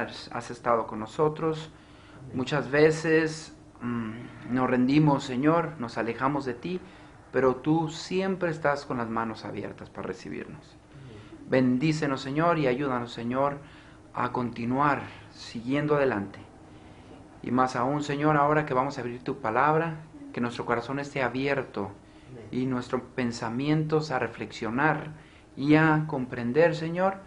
has estado con nosotros. Muchas veces nos rendimos, Señor, nos alejamos de ti, pero tú siempre estás con las manos abiertas para recibirnos. Bendícenos, Señor, y ayúdanos, Señor, a continuar siguiendo adelante. Y más aún, Señor, ahora que vamos a abrir tu palabra, que nuestro corazón esté abierto y nuestros pensamientos a reflexionar y a comprender, Señor,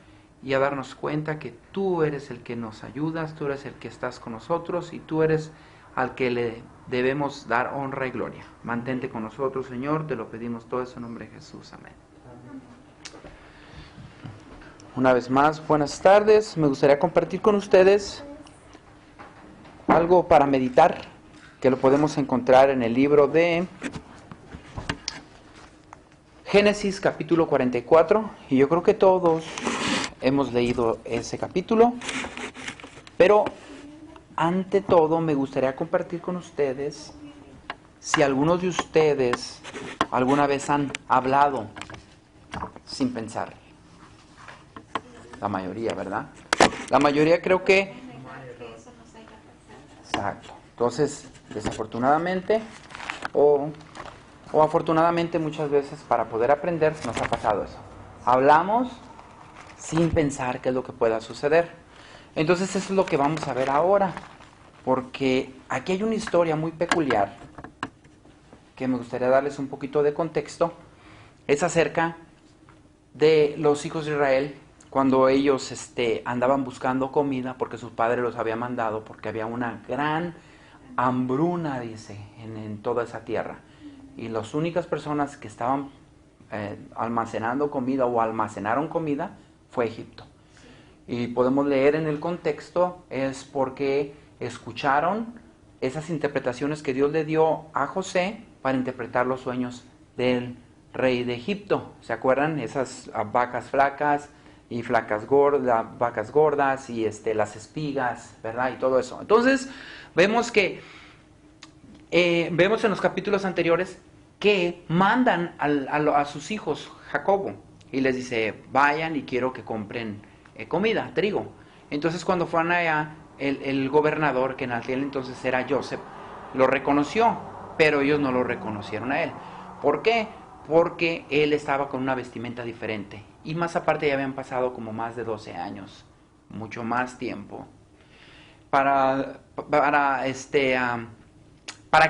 y a darnos cuenta que tú eres el que nos ayudas, tú eres el que estás con nosotros y tú eres al que le debemos dar honra y gloria. Mantente con nosotros, Señor, te lo pedimos todo eso en nombre de Jesús. Amén. Una vez más, buenas tardes. Me gustaría compartir con ustedes algo para meditar, que lo podemos encontrar en el libro de Génesis capítulo 44, y yo creo que todos hemos leído ese capítulo, pero ante todo me gustaría compartir con ustedes si algunos de ustedes alguna vez han hablado sin pensar. La mayoría, ¿verdad? La mayoría creo que... Exacto. Entonces, desafortunadamente o afortunadamente muchas veces para poder aprender nos ha pasado eso. Hablamos sin pensar qué es lo que pueda suceder. Entonces eso es lo que vamos a ver ahora, porque aquí hay una historia muy peculiar que me gustaría darles un poquito de contexto. Es acerca de los hijos de Israel cuando ellos andaban buscando comida porque sus padres los habían mandado, porque había una gran hambruna, dice, en toda esa tierra. Y las únicas personas que estaban almacenando comida o almacenaron comida fue Egipto. Y podemos leer en el contexto, es porque escucharon esas interpretaciones que Dios le dio a José para interpretar los sueños del rey de Egipto. ¿Se acuerdan? Esas vacas flacas y vacas gordas y las espigas, ¿verdad? Y todo eso. Entonces, vemos que vemos en los capítulos anteriores que mandan a sus hijos, Jacobo, y les dice, vayan y quiero que compren comida, trigo. Entonces cuando fueron allá, el gobernador, que en aquel entonces era Joseph, lo reconoció, pero ellos no lo reconocieron a él. ¿Por qué? Porque él estaba con una vestimenta diferente. Y más aparte ya habían pasado como más de 12 años, mucho más tiempo. Para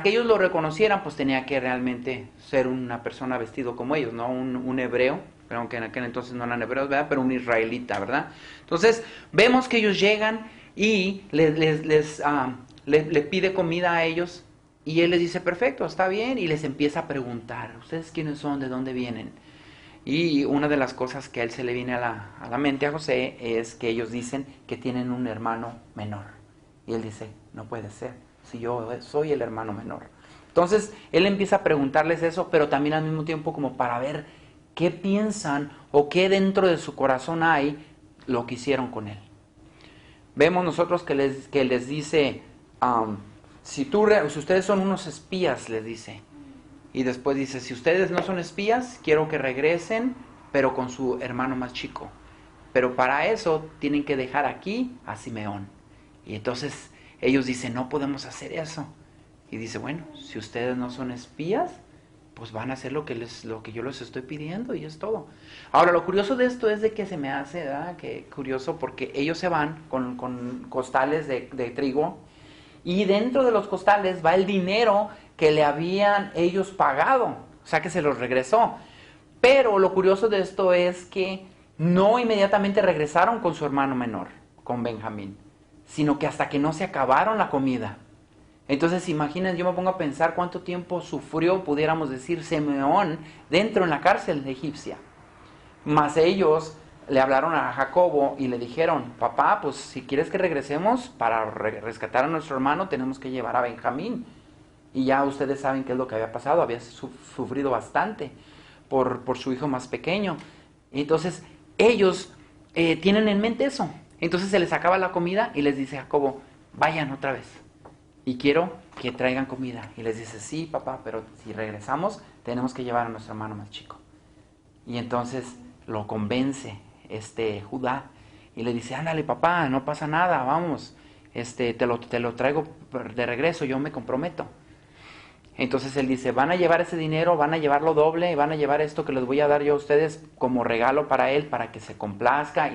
que ellos lo reconocieran, pues tenía que realmente ser una persona vestido como ellos, no un hebreo, pero aunque en aquel entonces no eran hebreos, ¿verdad? Pero un israelita, ¿verdad? Entonces, vemos que ellos llegan y le pide comida a ellos, y él les dice, perfecto, está bien, y les empieza a preguntar, ¿ustedes quiénes son? ¿De dónde vienen? Y una de las cosas que a él se le viene a la mente a José es que ellos dicen que tienen un hermano menor. Y él dice, no puede ser, si yo soy el hermano menor. Entonces, él empieza a preguntarles eso, pero también al mismo tiempo como para ver qué piensan o qué dentro de su corazón hay lo que hicieron con él. Vemos nosotros que les dice, si ustedes son unos espías, les dice. Y después dice, si ustedes no son espías, quiero que regresen, pero con su hermano más chico. Pero para eso tienen que dejar aquí a Simeón. Y entonces ellos dicen, no podemos hacer eso. Y dice, bueno, si ustedes no son espías, pues van a hacer lo que yo les estoy pidiendo y es todo. Ahora, lo curioso de esto es de que se me hace, ¿verdad? Que curioso, porque ellos se van con costales de trigo, y dentro de los costales va el dinero que le habían ellos pagado, o sea que se los regresó. Pero lo curioso de esto es que no inmediatamente regresaron con su hermano menor, con Benjamín, sino que hasta que no se acabaron la comida. Entonces, imaginen, yo me pongo a pensar cuánto tiempo sufrió, pudiéramos decir, Simeón dentro en la cárcel de egipcia. Mas ellos le hablaron a Jacobo y le dijeron, papá, pues si quieres que regresemos para rescatar a nuestro hermano, tenemos que llevar a Benjamín. Y ya ustedes saben qué es lo que había pasado, había sufrido bastante por su hijo más pequeño. Entonces, ellos tienen en mente eso. Entonces se les acaba la comida y les dice Jacobo, vayan otra vez. Y quiero que traigan comida. Y les dice, sí, papá, pero si regresamos, tenemos que llevar a nuestro hermano más chico. Y entonces lo convence Judá Y le dice, ándale papá, no pasa nada, vamos, te lo traigo de regreso, yo me comprometo. Entonces él dice, van a llevar ese dinero, van a llevarlo doble, van a llevar esto que les voy a dar yo a ustedes como regalo para él, para que se complazca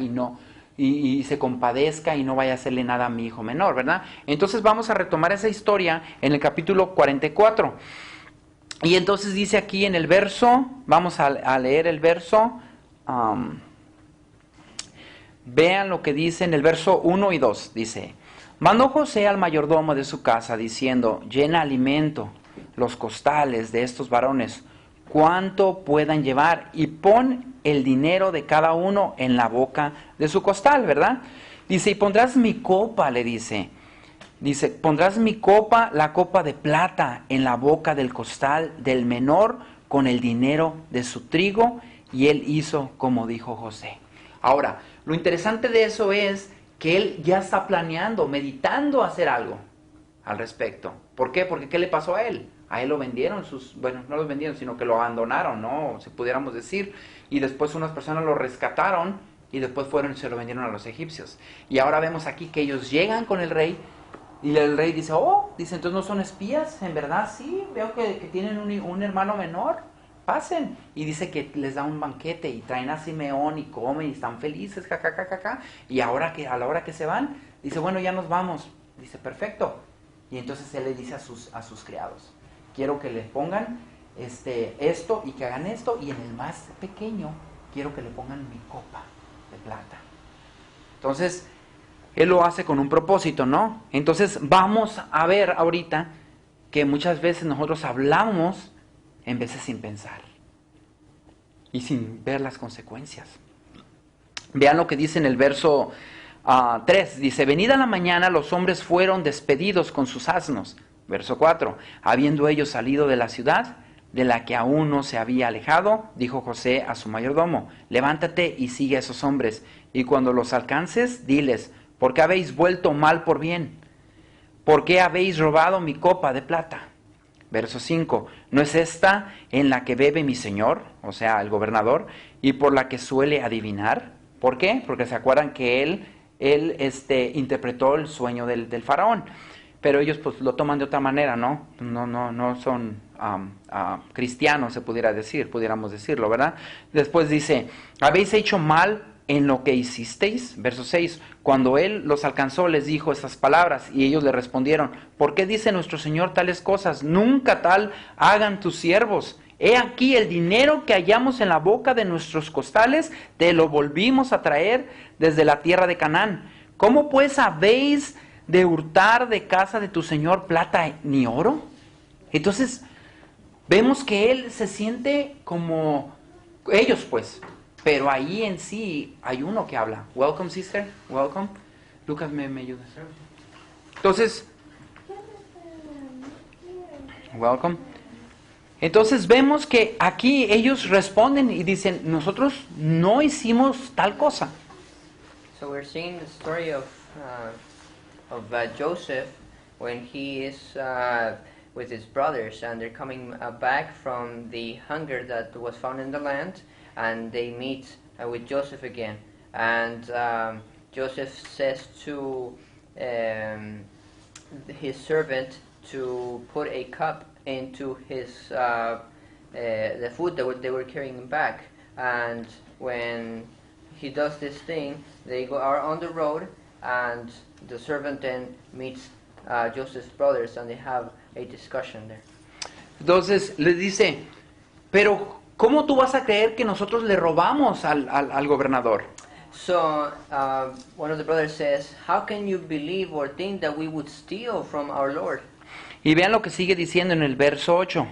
y se compadezca y no vaya a hacerle nada a mi hijo menor, ¿verdad? Entonces vamos a retomar esa historia en el capítulo 44. Y entonces dice aquí en el verso, vamos a leer el verso, vean lo que dice en el verso 1 y 2, dice, mandó José al mayordomo de su casa diciendo, llena alimento los costales de estos varones, cuanto puedan llevar, y pon el dinero de cada uno en la boca de su costal, ¿verdad? Dice, y pondrás mi copa, le dice, pondrás mi copa, la copa de plata, en la boca del costal del menor, con el dinero de su trigo, y él hizo como dijo José. Ahora, lo interesante de eso es que él ya está planeando, meditando hacer algo al respecto. ¿Por qué? Porque ¿qué le pasó a él? A él lo vendieron, bueno, no lo vendieron, sino que lo abandonaron, ¿no? Si pudiéramos decir. Y después unas personas lo rescataron y después fueron y se lo vendieron a los egipcios. Y ahora vemos aquí que ellos llegan con el rey y el rey dice, dice, entonces no son espías, en verdad sí, veo que tienen un hermano menor, pasen. Y dice que les da un banquete y traen a Simeón y comen y están felices, jajajaja. Y ahora que a la hora que se van, dice, bueno, ya nos vamos. Dice, perfecto. Y entonces él le dice a sus criados, quiero que le pongan esto y que hagan esto, y en el más pequeño quiero que le pongan mi copa de plata. Entonces, él lo hace con un propósito, ¿no? Entonces, vamos a ver ahorita que muchas veces nosotros hablamos en veces sin pensar y sin ver las consecuencias. Vean lo que dice en el verso 3, dice, venida la mañana los hombres fueron despedidos con sus asnos. Verso 4, habiendo ellos salido de la ciudad, de la que aún no se había alejado, dijo José a su mayordomo, levántate y sigue a esos hombres, y cuando los alcances, diles, ¿por qué habéis vuelto mal por bien? ¿Por qué habéis robado mi copa de plata? Verso 5, ¿no es esta en la que bebe mi señor, o sea, el gobernador, y por la que suele adivinar? ¿Por qué? Porque se acuerdan que él interpretó el sueño del faraón. Pero ellos pues lo toman de otra manera, ¿no? No son cristianos, pudiéramos decirlo, ¿verdad? Después dice, ¿habéis hecho mal en lo que hicisteis? Verso 6, cuando él los alcanzó les dijo estas palabras y ellos le respondieron, ¿por qué dice nuestro Señor tales cosas? Nunca tal hagan tus siervos. He aquí el dinero que hallamos en la boca de nuestros costales, te lo volvimos a traer desde la tierra de Canaán. ¿Cómo pues habéis de hurtar de casa de tu señor plata ni oro? Entonces vemos que él se siente como ellos pues, pero ahí en sí hay uno que habla. Welcome sister, welcome. Lucas, me ayudas. Entonces, welcome. Entonces vemos que aquí ellos responden y dicen, nosotros no hicimos tal cosa. So we're seeing the story of Joseph when he is with his brothers and they're coming back from the hunger that was found in the land, and they meet with Joseph again, and Joseph says to his servant to put a cup into his the food that they were carrying back, and when he does this thing, they are on the road, and the servant then meets Joseph's brothers, and they have a discussion there. Entonces le dice, pero ¿cómo tú vas a creer que nosotros le robamos al gobernador? So one of the brothers says, how can you believe or think that we would steal from our Lord? Y vean lo que sigue diciendo en el verso 8.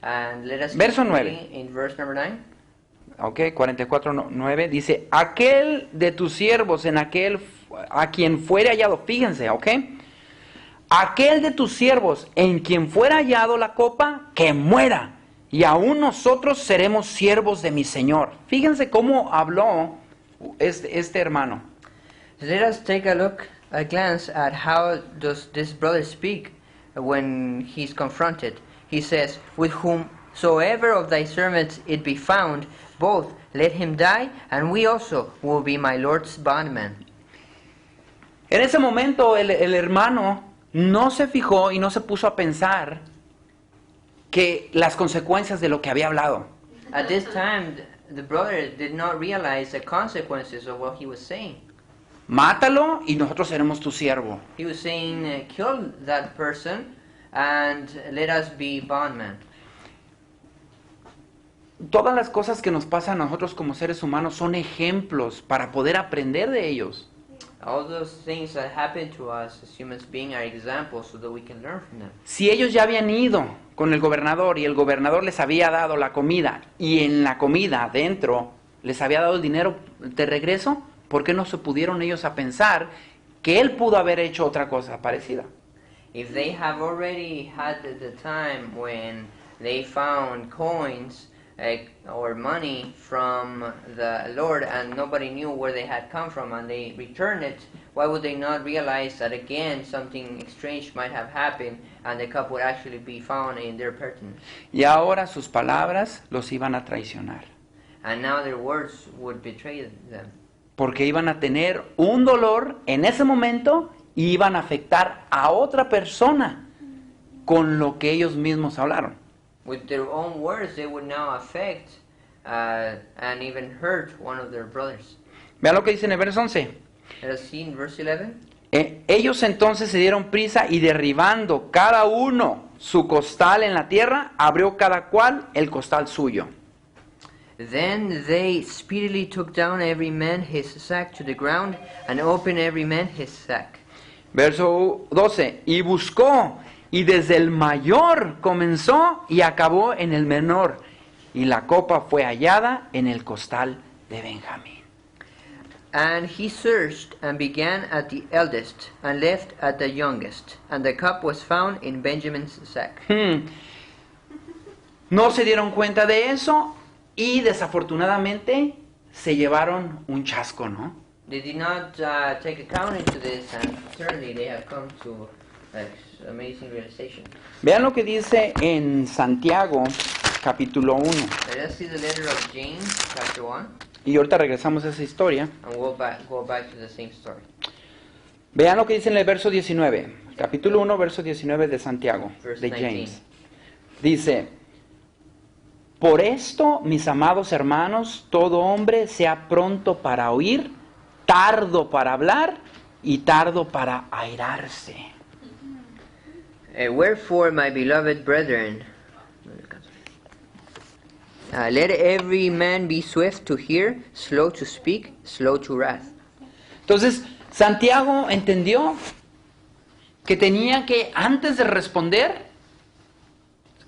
And let us Verso keep 9. reading in verse number 9. Ok, 44:9 dice, aquel de tus siervos a quien fuere hallado, fíjense, ok, aquel de tus siervos en quien fuera hallado la copa, que muera, y aún nosotros seremos siervos de mi Señor. Fíjense cómo habló este hermano. Let us take a glance at how does this brother speak when he's confronted. He says, with whomsoever of thy servants it be found, both let him die, and we also will be my Lord's bondmen. En ese momento el hermano no se fijó y no se puso a pensar que las consecuencias de lo que había hablado. At this time, the brother did not realize the consequences of what he was saying. Mátalo y nosotros seremos tu siervo. He was saying, kill that person and let us be bondmen. Todas las cosas que nos pasan a nosotros como seres humanos son ejemplos para poder aprender de ellos. All those things that happen to us as humans being are examples so that we can learn from them. Si ellos ya habían ido con el gobernador y el gobernador les había dado la comida y en la comida adentro les había dado el dinero de regreso, ¿por qué no se pudieron ellos a pensar que él pudo haber hecho otra cosa parecida? If they have already had the time when they found coins or money from the Lord and nobody knew where they had come from and they returned it, why would they not realize that again something strange might have happened and the cup would actually be found in their pertinence? Y ahora sus palabras los iban a traicionar, And now their words would betray them. porque iban a tener un dolor en ese momento y iban a afectar a otra persona con lo que ellos mismos hablaron. With their own words, they would now affect and even hurt one of their brothers. Vean lo que dice en el verso 11. Let us see in verse 11. Ellos entonces se dieron prisa y derribando cada uno su costal en la tierra, abrió cada cual el costal suyo. Then they speedily took down every man his sack to the ground and opened every man his sack. Verso 12. Y buscó, y desde el mayor comenzó y acabó en el menor. Y la copa fue hallada en el costal de Benjamín. And he searched and began at the eldest and left at the youngest. And the cup was found in Benjamin's sack. No se dieron cuenta de eso y desafortunadamente se llevaron un chasco, ¿no? They did not take account into this, and certainly they have come to amazing realization. Vean lo que dice en Santiago, capítulo 1. Let us see the letter of James, chapter 1, Y ahorita regresamos a esa historia. and we'll go back to the same story. Vean lo que dice en el verso 19. Capítulo 1, verso 19 de Santiago, Verse de 19. James. Dice: Por esto, mis amados hermanos, todo hombre sea pronto para oír, tardo para hablar y tardo para airarse. Wherefore, my beloved brethren, let every man be swift to hear, slow to speak, slow to wrath. Entonces, Santiago entendió que tenía que, antes de responder,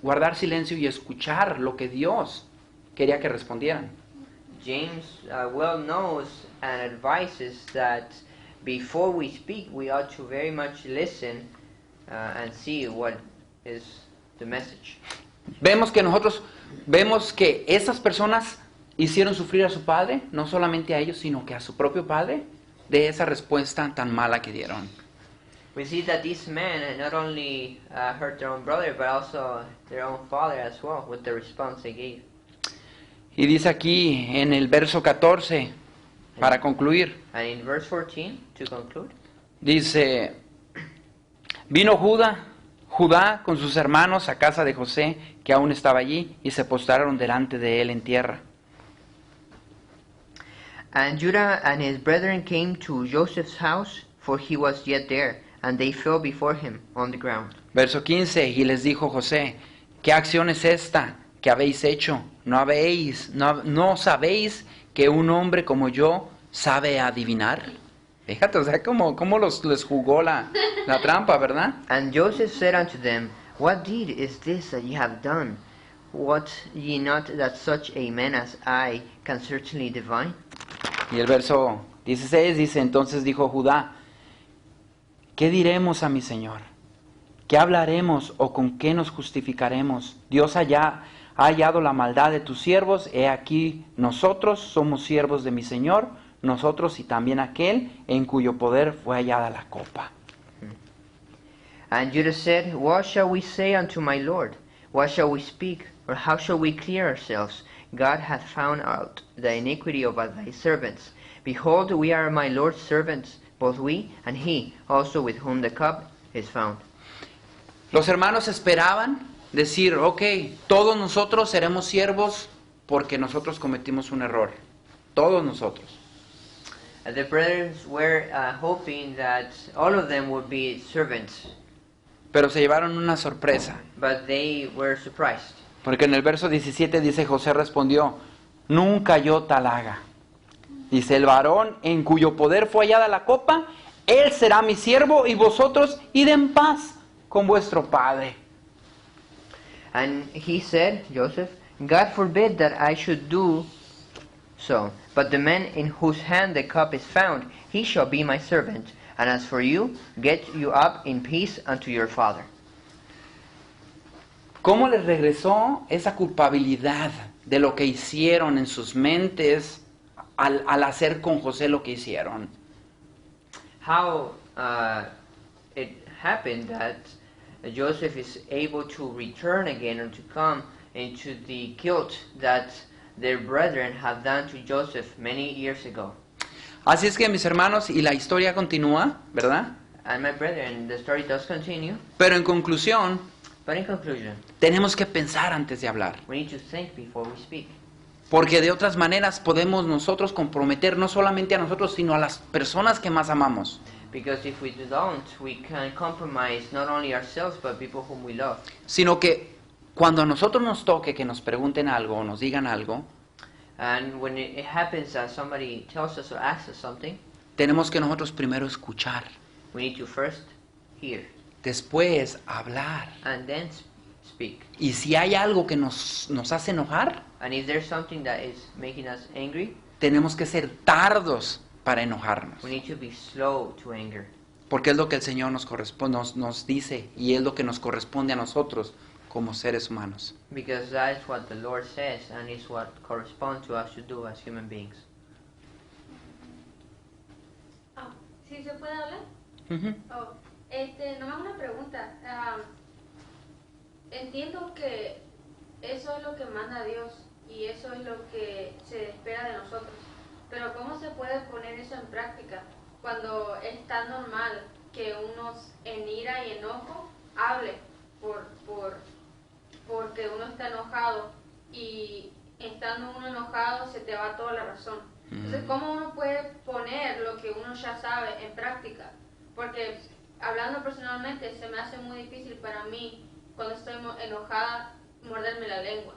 guardar silencio y escuchar lo que Dios quería que respondieran. James well knows and advises that before we speak, we ought to very much listen and see what is the message. Vemos que esas personas hicieron sufrir a su padre, no solamente a ellos, sino que a su propio padre, de esa respuesta tan mala que dieron. We see that these men not only hurt their own brother, but also their own father as well, with the response they gave. Y dice aquí en el verso 14, para concluir, And in verse 14, to conclude, dice: Vino Judá con sus hermanos a casa de José, que aún estaba allí, y se postraron delante de él en tierra. And Judah and his brethren came to Joseph's house, for he was yet there, and they fell before him on the ground. Verso 15, y les dijo José: ¿Qué acción es esta que habéis hecho? ¿No sabéis que un hombre como yo sabe adivinar? Fíjate, o sea, cómo les jugó la trampa, ¿verdad? And Joseph said unto them, What deed is this that ye have done? Wot ye not that such a man as I can certainly divine? Y el verso 16 dice: Entonces dijo Judá: ¿Qué diremos a mi señor? ¿Qué hablaremos o con qué nos justificaremos? Dios ha hallado la maldad de tus siervos, he aquí nosotros somos siervos de mi señor, nosotros y también aquel en cuyo poder fue hallada la copa. And Judah said, What shall we say unto my Lord? What shall we speak? Or how shall we clear ourselves? God hath found out the iniquity of thy servants. Behold, we are my Lord's servants. both we and he also with whom the cup is found. Los hermanos esperaban decir, ok, todos nosotros seremos siervos porque nosotros cometimos un error. Todos nosotros. The brothers were hoping that all of them would be servants, Pero se llevaron una sorpresa. but they were surprised. Porque en el verso 17 dice, José respondió, nunca yo tal haga. Dice, el varón en cuyo poder fue hallada la copa, él será mi siervo y vosotros id en paz con vuestro padre. And he said, Joseph, God forbid that I should do so. But the man in whose hand the cup is found, he shall be my servant. And as for you, get you up in peace unto your father. ¿Cómo les regresó esa culpabilidad de lo que hicieron en sus mentes al hacer con José lo que hicieron? How it happened that Joseph is able to return again and to come into the guilt that their brethren have done to Joseph many years ago. Así es que mis hermanos, y la historia continúa, ¿verdad? And my brethren, the story does continue, Pero en conclusión, but in conclusion, tenemos que pensar antes de hablar. we need to think before we speak. Porque de otras maneras podemos nosotros comprometer no solamente a nosotros, sino a las personas que más amamos. Because if we don't, we can compromise not only ourselves but people whom we love. Sino que cuando a nosotros nos toque que nos pregunten algo o nos digan algo, And when it happens that somebody tells us or asks us something, tenemos que nosotros primero escuchar, we need to first hear después hablar. and then speak. Y si hay algo que nos hace enojar, And if there's something that is making us angry, tenemos que ser tardos para enojarnos. we need to be slow to anger. Porque es lo que el Señor nos dice y es lo que nos corresponde a nosotros como seres humanos. Because that is what the Lord says and is what corresponds to us to do as human beings. ¿Sí se puede hablar? Ujú. Nomás una pregunta. Entiendo que eso es lo que manda Dios y eso es lo que se espera de nosotros. Pero ¿cómo se puede poner eso en práctica cuando es tan normal que uno en ira y enojo hable porque uno está enojado y estando uno enojado se te va toda la razón? Entonces, ¿cómo uno puede poner lo que uno ya sabe en práctica? Porque hablando personalmente se me hace muy difícil para mí cuando estoy enojada morderme la lengua.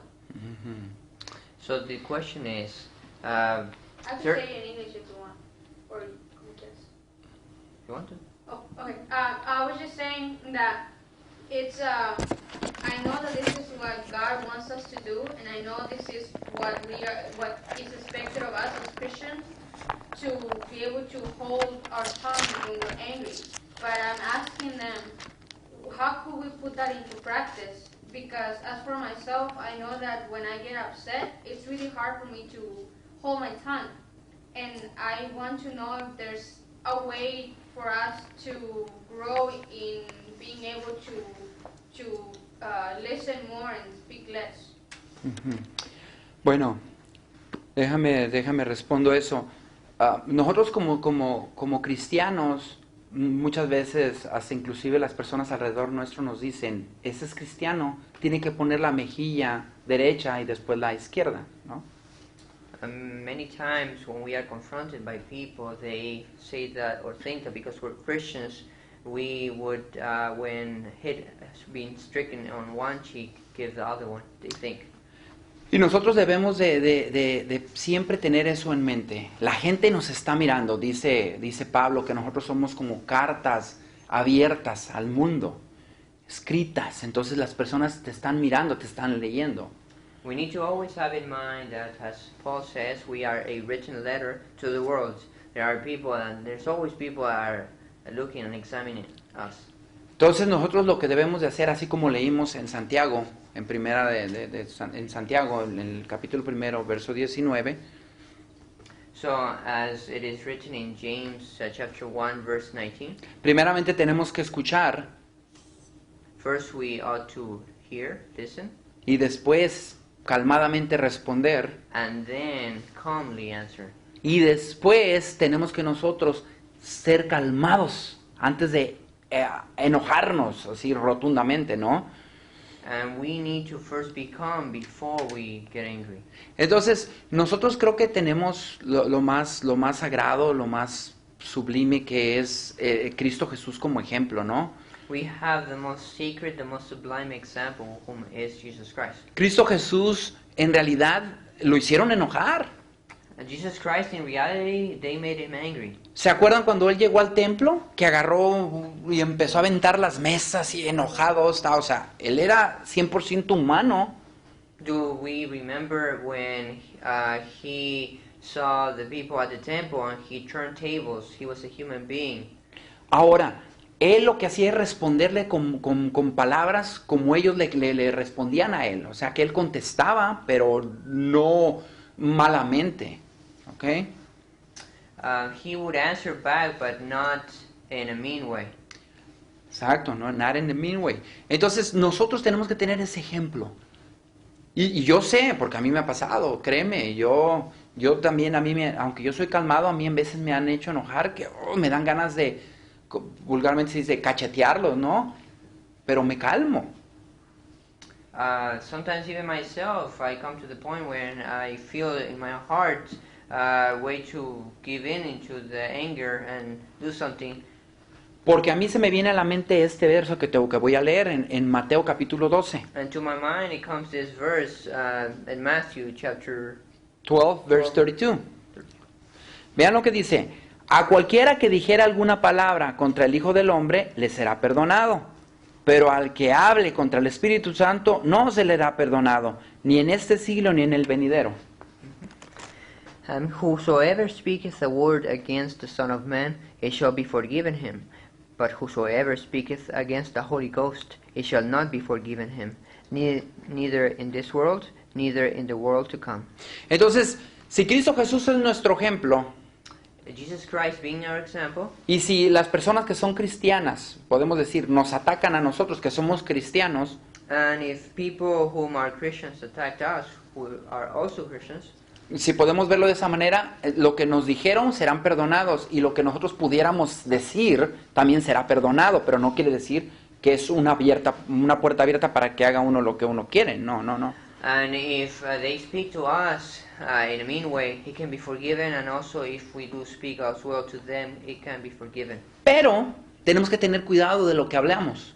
So the question is, I can Sure. say it in English if you want, or just. you want to? Oh, okay. I was just saying that it's. I know that this is what God wants us to do, and I know this is what is expected of us as Christians to be able to hold our tongue when we're angry. But I'm asking them, how could we put that into practice? Because as for myself, I know that when I get upset, it's really hard for me to hold my tongue. And I want to know if there's a way for us to grow in being able to listen more and speak less. Bueno, déjame respondo eso. Nosotros como cristianos, muchas veces, hasta inclusive las personas alrededor nuestro nos dicen, ese es cristiano, tiene que poner la mejilla derecha y después la izquierda, ¿no? Many times when we are confronted by people, they say that or think that because we're Christians, we would, when hit has been stricken on one cheek, give the other one, they think. Y nosotros debemos de siempre tener eso en mente. La gente nos está mirando, dice Pablo, que nosotros somos como cartas abiertas al mundo, escritas. Entonces las personas te están mirando, te están leyendo. We need to always have in mind that, as Paul says, we are a written letter to the world. There are people, and there's always people that are looking and examining us. Entonces nosotros lo que debemos de hacer, así como leímos en Santiago, en primera en Santiago, en el capítulo primero, verso 19, So, as it is written in James chapter 1, verse 19, primeramente tenemos que escuchar first we ought to hear, listen, y después calmadamente responder and then calmly answer. y después tenemos que nosotros ser calmados antes de enojarnos así rotundamente, ¿no? And we need to first be calm before we get angry. Entonces, nosotros creo que tenemos lo más sagrado, lo más sublime que es Cristo Jesús como ejemplo, ¿no? We have the most sacred, the most sublime example, whom is Jesus Christ. Cristo Jesús en realidad lo hicieron enojar. And Jesus Christ, in reality, they made him angry. ¿Se acuerdan cuando él llegó al templo? Que agarró y empezó a aventar las mesas y enojado estaba. O sea, él era 100% humano. Do we remember when he saw the people at the temple and he turned tables? He was a human being. Ahora, él lo que hacía es responderle con palabras como ellos le respondían a él. O sea, que él contestaba, pero no malamente. ¿Ok? He would answer back, but not in a mean way. Exacto, no, not in the mean way. Entonces, nosotros tenemos que tener ese ejemplo. Y yo sé, porque a mí me ha pasado, créeme, yo también, aunque yo soy calmado, a mí en veces me han hecho enojar, que me dan ganas de, vulgarmente se dice, cachetearlos, ¿no? Pero me calmo. Sometimes even myself, I come to the point when I feel in my heart way to give in into the anger and do something. Porque a mí se me viene a la mente este verso que voy a leer en Mateo capítulo 12. And to my mind it comes this verse in Matthew chapter 12, verse 32. Vean lo que dice. A cualquiera que dijera alguna palabra contra el Hijo del Hombre, le será perdonado. Pero al que hable contra el Espíritu Santo, no se le será perdonado, ni en este siglo ni en el venidero. And whosoever speaketh a word against the Son of Man, it shall be forgiven him. But whosoever speaketh against the Holy Ghost, it shall not be forgiven him, neither in this world, neither in the world to come. Entonces, si Cristo Jesús es nuestro ejemplo, Jesus Christ being our example, y si las personas que son cristianas, podemos decir, nos atacan a nosotros que somos cristianos, and if people whom are Christians attacked us, who are also Christians, si podemos verlo de esa manera, lo que nos dijeron serán perdonados y lo que nosotros pudiéramos decir también será perdonado, pero no quiere decir que es una puerta abierta para que haga uno lo que uno quiere. No, no, no. and if they speak to us in a mean way, it can be forgiven, and also if we do speak as well to them, it can be forgiven. Pero tenemos que tener cuidado de lo que hablamos.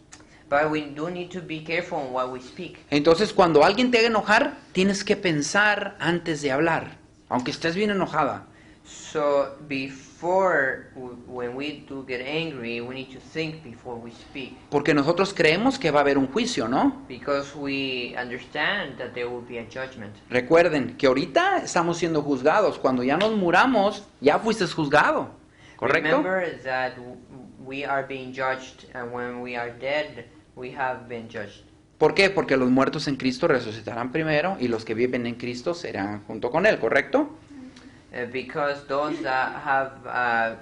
But we do need to be careful on what we speak. Entonces, cuando alguien te haga enojar, tienes que pensar antes de hablar, aunque estés bien enojada. So before, when we do get angry, we need to think before we speak. Porque nosotros creemos que va a haber un juicio, ¿no? Because we understand that there will be a judgment. Recuerden que ahorita estamos siendo juzgados. Cuando ya nos muramos, ya fuiste juzgado. ¿Correcto? Remember that we are being judged, and when we are dead, we have been judged. ¿Por qué? Porque los muertos en Cristo resucitarán primero y los que viven en Cristo serán junto con Él, ¿correcto? Because those that have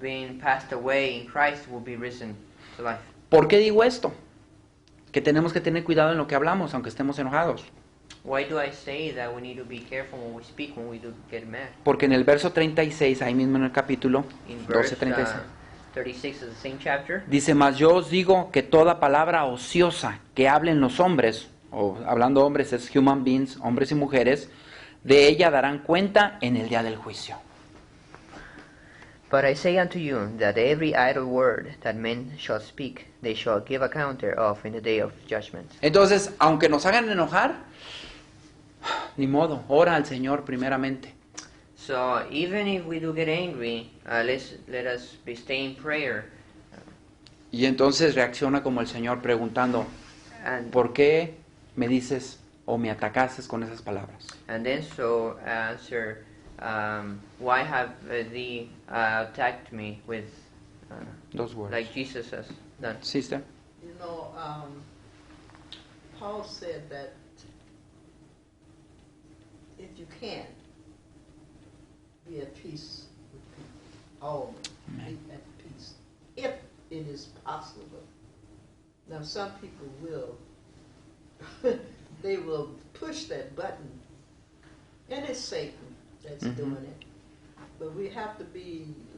been passed away in Christ will be risen to life. ¿Por qué digo esto? Que tenemos que tener cuidado en lo que hablamos, aunque estemos enojados. Why do I say that we need to be careful when we speak, when we do get mad? Porque en el verso 36, ahí mismo en el capítulo In verse 12:36, 36 of the same chapter, dice, mas yo os digo que toda palabra ociosa que hablen los hombres, o hablando hombres es human beings, hombres y mujeres, de ella darán cuenta en el día del juicio. But I say unto you that every idle word that men shall speak, they shall give account thereof in the day of judgment. Entonces, aunque nos hagan enojar, ni modo, ora al Señor primeramente. So even if we do get angry, let us stay in prayer, Y entonces reacciona como el Señor preguntando, and ¿por qué me dices o me atacases con esas palabras? then so answer, why have thee attacked me with Those words. like Jesus has done? Sister? You know, Paul said that if you can, be at peace with people, always Amen. be at peace, if it is possible. Now, some people will, they will push that button, and it's Satan that's Mhm. doing it. But we have to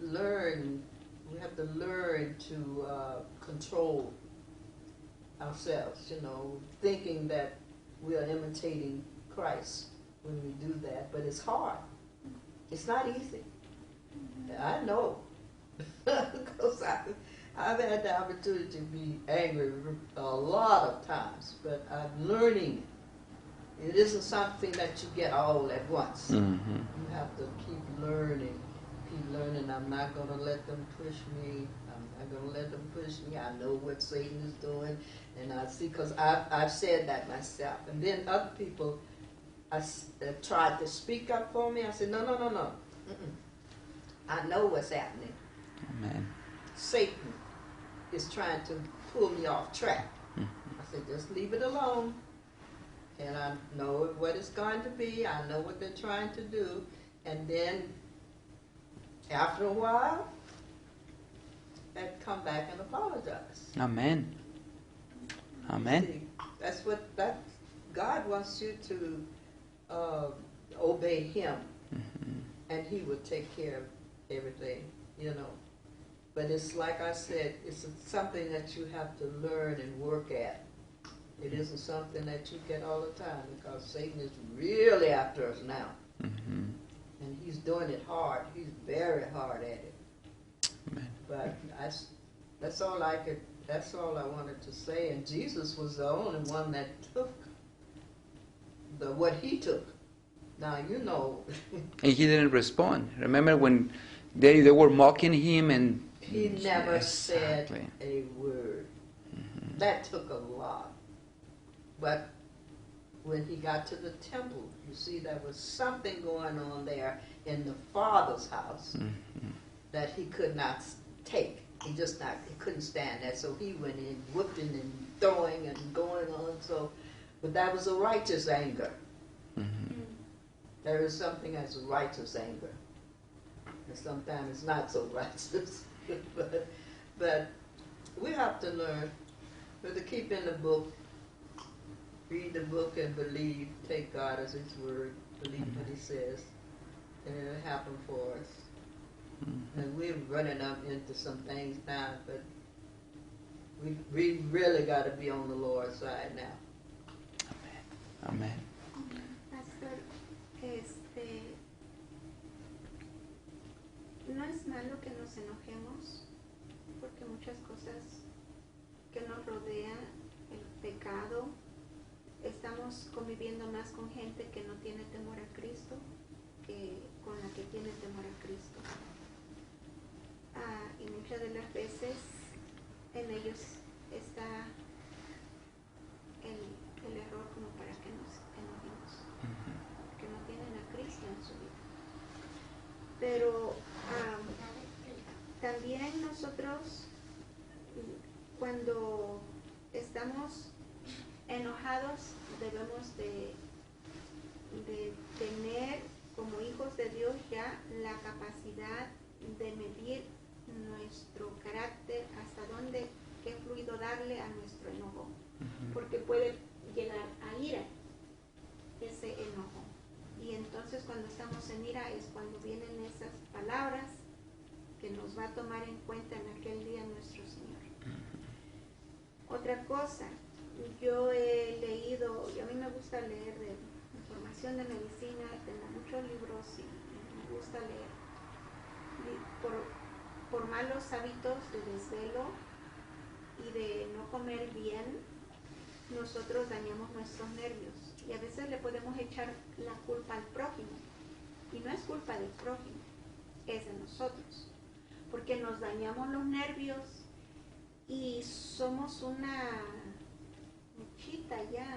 learn to control ourselves, thinking that we are imitating Christ when we do that. But it's hard. It's not easy. I know. Because I've had the opportunity to be angry a lot of times, but I'm learning. It isn't something that you get all at once. Mm-hmm. You have to keep learning. I'm not going to let them push me. I'm not going to let them push me. I know what Satan is doing. And I see, because I've said that myself. And then other people tried to speak up for me. I said, no. Mm-mm. I know what's happening. Amen. Satan is trying to pull me off track. Mm-hmm. I said, just leave it alone. And I know what it's going to be. I know what they're trying to do. And then, after a while, I'd come back and apologize. Amen. Amen. See, that's what God wants you to obey Him, Mm-hmm. and He will take care of everything, But it's like I said, it's something that you have to learn and work at. It isn't something that you get all the time, because Satan is really after us now. Mm-hmm. And he's doing it hard. He's very hard at it. Amen. But that's all I wanted to say. And Jesus was the only one that took what he took. Now, And he didn't respond. Remember when they were mocking him and... he never Exactly. said a word. Mm-hmm. That took a lot. But when he got to the temple, you see, there was something going on there in the Father's house Mm-hmm. that he could not take. He couldn't stand that. So he went in whooping and throwing and going on. But that was a righteous anger. Mm-hmm. There is something as a righteous anger. And sometimes it's not so righteous. but we have to learn to keep in the book, read the book and believe, take God as His word, believe what He says, and it'll happen for us. Mm-hmm. And we're running up into some things now, but we really got to be on the Lord's side now. Amen. Pastor, no es malo que nos enojemos, porque muchas cosas que nos rodean, el pecado, estamos conviviendo más con gente que no tiene temor a Cristo que con la que tiene temor a Cristo. Y muchas de las veces en ellos está el error como para que nos enojemos, que no tienen a Cristo en su vida. Pero también nosotros, cuando estamos enojados, debemos de tener como hijos de Dios ya la capacidad de medir nuestro carácter, hasta dónde, qué fluido darle a nuestro enojo, porque puede llegar a ira ese enojo. Y entonces cuando estamos en ira es cuando vienen esas palabras que nos va a tomar en cuenta en aquel día nuestro Señor. Otra cosa, yo he leído, y a mí me gusta leer de información de medicina, tengo muchos libros y me gusta leer. Por malos hábitos de desvelo y de no comer bien, nosotros dañamos nuestros nervios. Y a veces le podemos echar la culpa al prójimo. Y no es culpa del prójimo, es de nosotros. Porque nos dañamos los nervios y somos una mechita ya.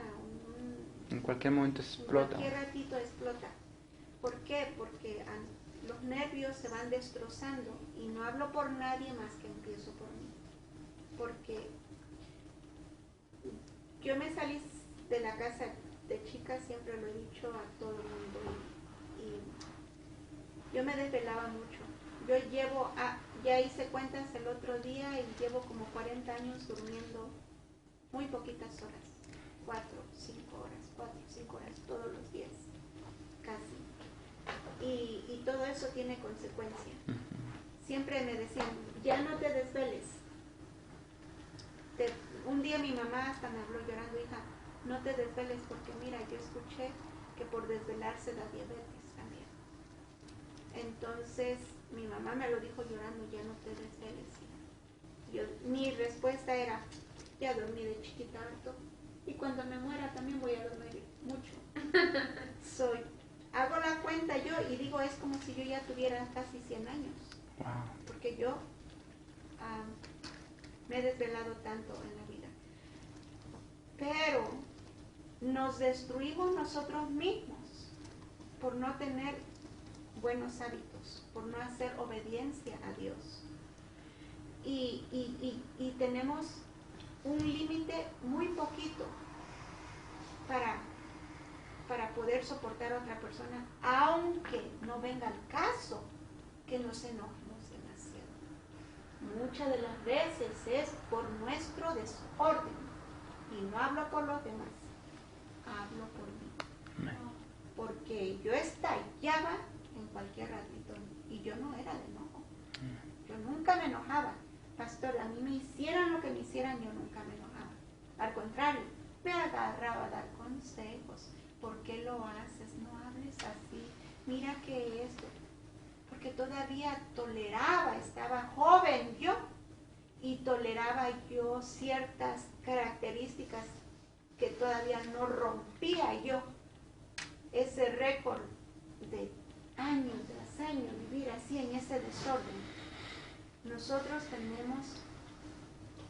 En cualquier momento explota. En cualquier ratito explota. ¿Por qué? Porque los nervios se van destrozando. Y no hablo por nadie más que empiezo por mí. Porque yo me salí de la casa de chica, siempre lo he dicho a todo el mundo, y yo me desvelaba mucho. Yo ya hice cuentas el otro día y llevo como 40 años durmiendo muy poquitas horas, 4 o 5 horas todos los días, casi. y todo eso tiene consecuencia. Siempre me decían, ya no te desveles. Un día mi mamá hasta me habló llorando, hija, no te desveles porque mira, yo escuché que por desvelarse da diabetes también. Entonces mi mamá me lo dijo llorando, ya no te desveles. Mi respuesta era, ya dormí de chiquita harto y cuando me muera también voy a dormir mucho. Hago la cuenta yo y digo, es como si yo ya tuviera casi 100 años. Wow. Porque yo me he desvelado tanto en la vida. Pero nos destruimos nosotros mismos por no tener buenos hábitos, por no hacer obediencia a Dios. Y tenemos un límite muy poquito para poder soportar a otra persona, aunque no venga el caso que nos enojemos demasiado. Muchas de las veces es por nuestro desorden. Y no hablo por los demás, hablo por mí. Porque yo estallaba en cualquier ratito y yo no era de enojo. Yo nunca me enojaba. Pastor, a mí me hicieran lo que me hicieran, yo nunca me enojaba. Al contrario, me agarraba a dar consejos. ¿Por qué lo haces? No hables así. Mira que esto. Porque todavía toleraba, estaba joven yo, y toleraba yo ciertas características que todavía no rompía yo. Ese récord de años tras años vivir así en ese desorden. Nosotros tenemos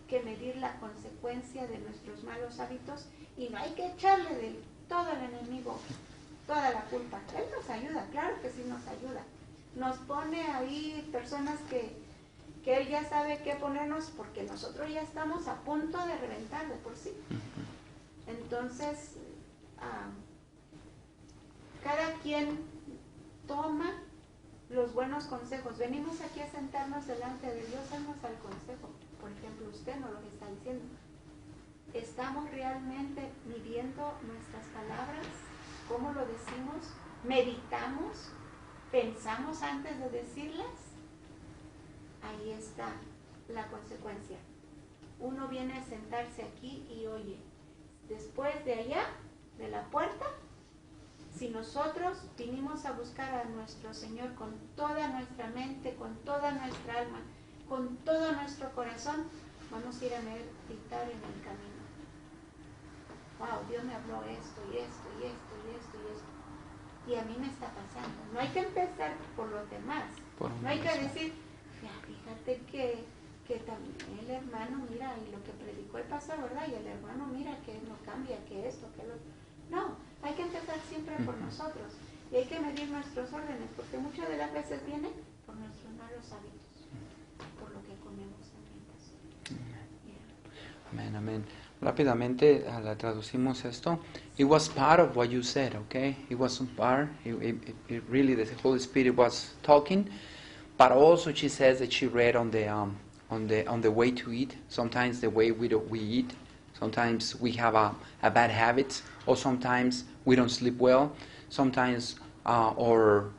que medir la consecuencia de nuestros malos hábitos y no hay que echarle de todo el enemigo toda la culpa. Él nos ayuda, claro que sí nos ayuda. Nos pone ahí personas que él ya sabe qué ponernos porque nosotros ya estamos a punto de reventar de por sí. Entonces, cada quien toma los buenos consejos. Venimos aquí a sentarnos delante de Dios, darnos al consejo. Por ejemplo, usted nos lo está diciendo. ¿Estamos realmente midiendo nuestras palabras? ¿Cómo lo decimos? ¿Meditamos? ¿Pensamos antes de decirlas? Ahí está la consecuencia. Uno viene a sentarse aquí y oye, después de allá, de la puerta, si nosotros vinimos a buscar a nuestro Señor con toda nuestra mente, con toda nuestra alma, con todo nuestro corazón, vamos a ir a meditar en el camino. Wow, Dios me habló esto y esto y esto y esto y esto. Y a mí me está pasando. No hay que empezar por los demás. No hay que decir, fíjate que también el hermano, mira, y lo que predicó el pastor, ¿verdad? Y el hermano, mira, que no cambia, que esto, que lo... No, hay que empezar siempre por nosotros. Y hay que medir nuestros órdenes, porque muchas de las veces viene por nuestros malos hábitos, por lo que comemos también. Amén, amén. Rápidamente la traducimos esto. It was part of what you said, okay? It wasn't part. It really, the Holy Spirit was talking. But also, she says that she read on the way to eat. Sometimes the way we eat. Sometimes we have a bad habit, or sometimes we don't sleep well. Sometimes our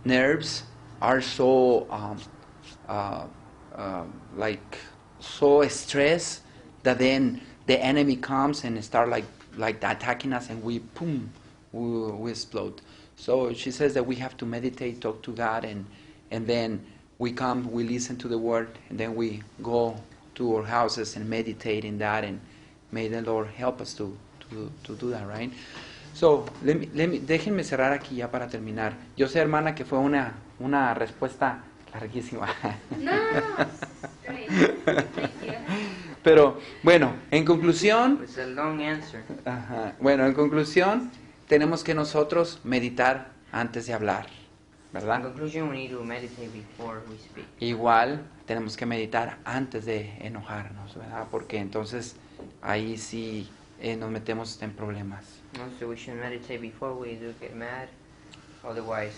nerves are so like so stressed that then the enemy comes and start like attacking us, and we explode. So she says that we have to meditate, talk to God, and then we come, we listen to the word, and then we go to our houses and meditate in that, and may the Lord help us to do that, right? So, déjenme cerrar aquí ya para terminar. Yo sé, hermana, que fue una respuesta larguísima. No, straight. Thank you. Pero, bueno, en conclusión... It's a long answer. Ajá, bueno, en conclusión, tenemos que nosotros meditar antes de hablar, In ¿verdad? conclusion, we need to meditate before we speak. Igual tenemos que meditar antes de enojarnos, ¿verdad? Porque entonces ahí sí nos metemos en problemas. Also, we should meditate before we do get mad. Otherwise,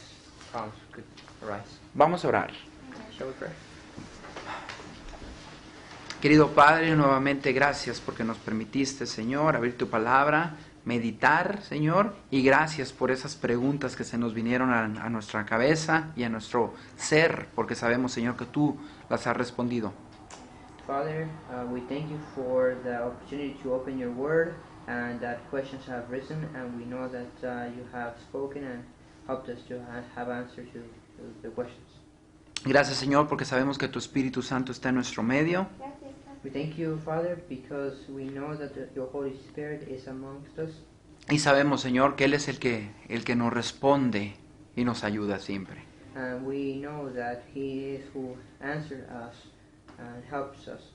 problems could arise. Vamos a orar. Shall we pray? Querido Padre, nuevamente gracias porque nos permitiste, Señor, abrir tu palabra. meditar, Señor, y gracias por esas preguntas que se nos vinieron a nuestra cabeza y a nuestro ser, porque sabemos, Señor, que tú las has respondido. Father, we thank you for the opportunity to open your word and that questions have risen, and we know that you have spoken and helped us to have answers to the questions. Gracias, Señor, porque sabemos que tu Espíritu Santo está en nuestro medio. Gracias, Padre. We thank you, Father, because we know that your Holy Spirit is amongst us. Y sabemos, Señor, que Él es el que nos responde y nos ayuda siempre. And we know that He is who answers us and helps us.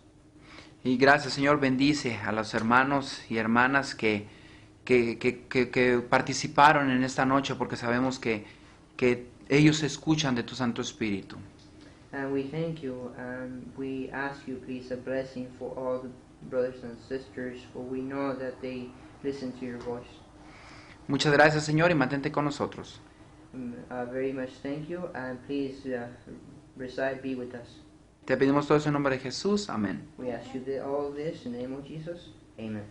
Y gracias, Señor, bendice a los hermanos y hermanas que participaron en esta noche, porque sabemos que ellos escuchan de tu Santo Espíritu. And we thank you, and we ask you, please, a blessing for all the brothers and sisters, for we know that they listen to your voice. Muchas gracias, Señor, y mantente con nosotros. Very much thank you, and please reside, be with us. Te pedimos todo eso en nombre de Jesús. Amén. We ask you all this in the name of Jesus. Amen.